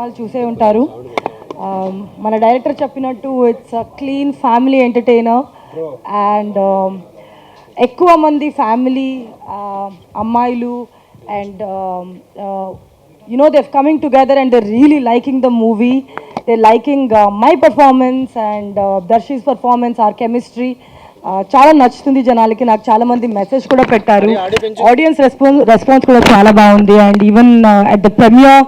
సినిమాలు చూసే ఉంటారు. మన డైరెక్టర్ చెప్పినట్టు it's a clean family entertainer and ఎక్కువ మంది ఫ్యామిలీ అమ్మాయిలు and they're coming together and they're really liking the movie. They're liking my performance and Darshi's performance, our chemistry. చాలా నచ్చుతుంది జనాలకి. నాకు చాలా మంది మెసేజ్ కూడా పెట్టారు. ఆడియన్స్ రెస్పాన్స్ కూడా చాలా బాగుంది. And even at the premiere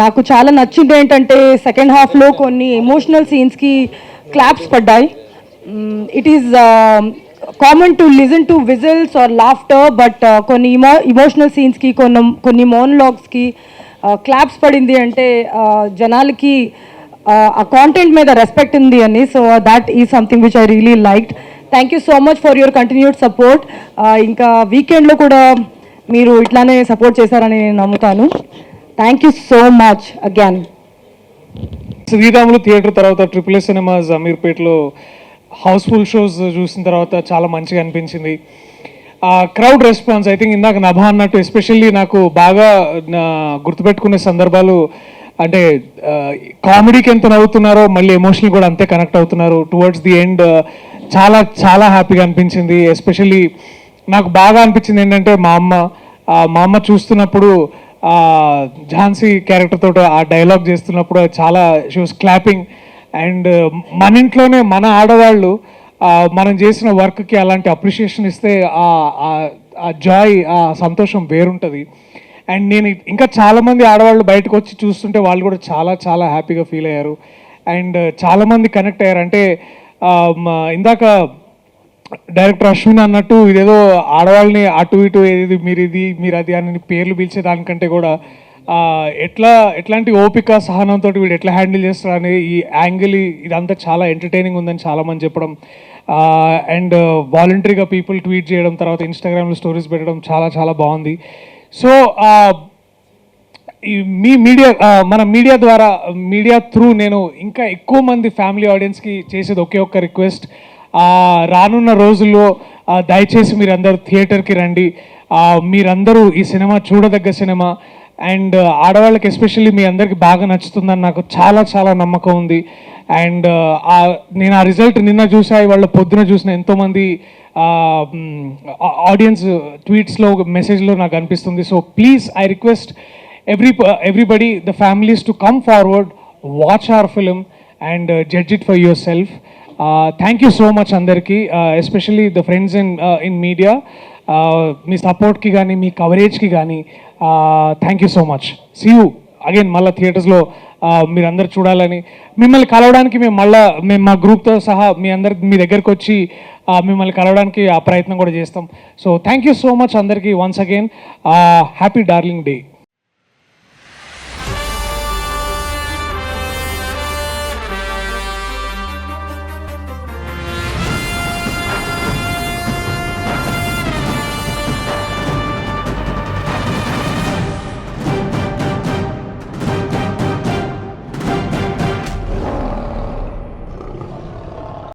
నాకు చాలా నచ్చింది ఏంటంటే సెకండ్ హాఫ్లో కొన్ని ఎమోషనల్ సీన్స్కి క్లాప్స్ పడ్డాయి. It is common to listen to whistles or laughter, but కొన్ని ఇమోషనల్ సీన్స్కి కొన్ని మోనలాగ్స్కి క్లాప్స్ పడింది అంటే జనాలకి ఆ కాంటెంట్ మీద రెస్పెక్ట్ ఉంది అని. So that is something which I really liked. Thank you so much for your continued support. ఇంకా వీకెండ్లో కూడా మీరు ఇట్లానే సపోర్ట్ చేశారని నేను నమ్ముతాను. Thank you so much again. Sriramulu theatre తర్వాత ట్రిపుల్ సినిమాస్ అమీర్పేట్లో హౌస్ఫుల్ షోస్ చూసిన తర్వాత చాలా మంచిగా అనిపించింది. క్రౌడ్ రెస్పాన్స్ ఐ థింక్ ఇందాక నభా అన్నట్టు ఎస్పెషల్లీ నాకు బాగా గుర్తుపెట్టుకునే సందర్భాలు అంటే కామెడీకి ఎంత నవ్వుతున్నారో మళ్ళీ ఎమోషనల్ కూడా అంతే కనెక్ట్ అవుతున్నారు. టువర్డ్స్ ది ఎండ్ చాలా చాలా హ్యాపీగా అనిపించింది. ఎస్పెషల్లీ నాకు బాగా అనిపించింది ఏంటంటే మా అమ్మ చూస్తున్నప్పుడు ఝాన్సీ క్యారెక్టర్ తోటి ఆ డైలాగ్ చేస్తున్నప్పుడు చాలా షీ వాస్ క్లాపింగ్. అండ్ మన ఇంట్లోనే మన ఆడవాళ్ళు మనం చేసిన వర్క్కి అలాంటి అప్రిషియేషన్ ఇస్తే ఆ జాయ్ ఆ సంతోషం వేరుంటుంది. అండ్ నేను ఇంకా చాలామంది ఆడవాళ్ళు బయటకు వచ్చి చూస్తుంటే వాళ్ళు కూడా చాలా చాలా హ్యాపీగా ఫీల్ అయ్యారు అండ్ చాలామంది కనెక్ట్ అయ్యారు. అంటే ఇందాక డైరెక్టర్ అశ్విన్ అన్నట్టు ఇదేదో ఆడవాళ్ళని అటు ఇటు ఏది మీరు అది అని పేర్లు పిలిచేదానికంటే కూడా ఎట్లాంటి ఓపిక సహనంతో వీడు ఎట్లా హ్యాండిల్ చేస్తారు అనే ఈ యాంగిల్ ఇదంతా చాలా ఎంటర్టైనింగ్ ఉందని చాలామంది చెప్పడం అండ్ వాలంటరీగా పీపుల్ ట్వీట్ చేయడం తర్వాత ఇన్స్టాగ్రామ్లో స్టోరీస్ పెట్టడం చాలా చాలా బాగుంది. సో మీ మన మీడియా త్రూ నేను ఇంకా ఎక్కువ మంది ఫ్యామిలీ ఆడియన్స్కి చేసేది ఒకే ఒక్క రిక్వెస్ట్. రానున్న రోజుల్లో దయచేసి మీరందరూ థియేటర్కి రండి. మీరందరూ ఈ సినిమా చూడదగ్గ సినిమా అండ్ ఆడవాళ్ళకి ఎస్పెషల్లీ మీ అందరికీ బాగా నచ్చుతుందని నాకు చాలా చాలా నమ్మకం ఉంది. అండ్ నేను ఆ రిజల్ట్ నిన్న చూసా, వాళ్ళ పొద్దున చూసిన ఎంతోమంది ఆడియన్స్ ట్వీట్స్లో మెసేజ్లో నాకు అనిపిస్తుంది. So please I request everybody, the families to come forward, watch our film and judge it for yourself. Thank you so much andarki, especially the friends in media, మీ సపోర్ట్కి కానీ మీ కవరేజ్కి కానీ thank you so much. See you again. మళ్ళీ థియేటర్స్లో మీరందరూ చూడాలని మిమ్మల్ని కలవడానికి మేము మా గ్రూప్తో సహా మీ దగ్గరికి వచ్చి మిమ్మల్ని కలవడానికి ఆ ప్రయత్నం కూడా చేస్తాం. So thank you so much అందరికీ once again. Happy darling day.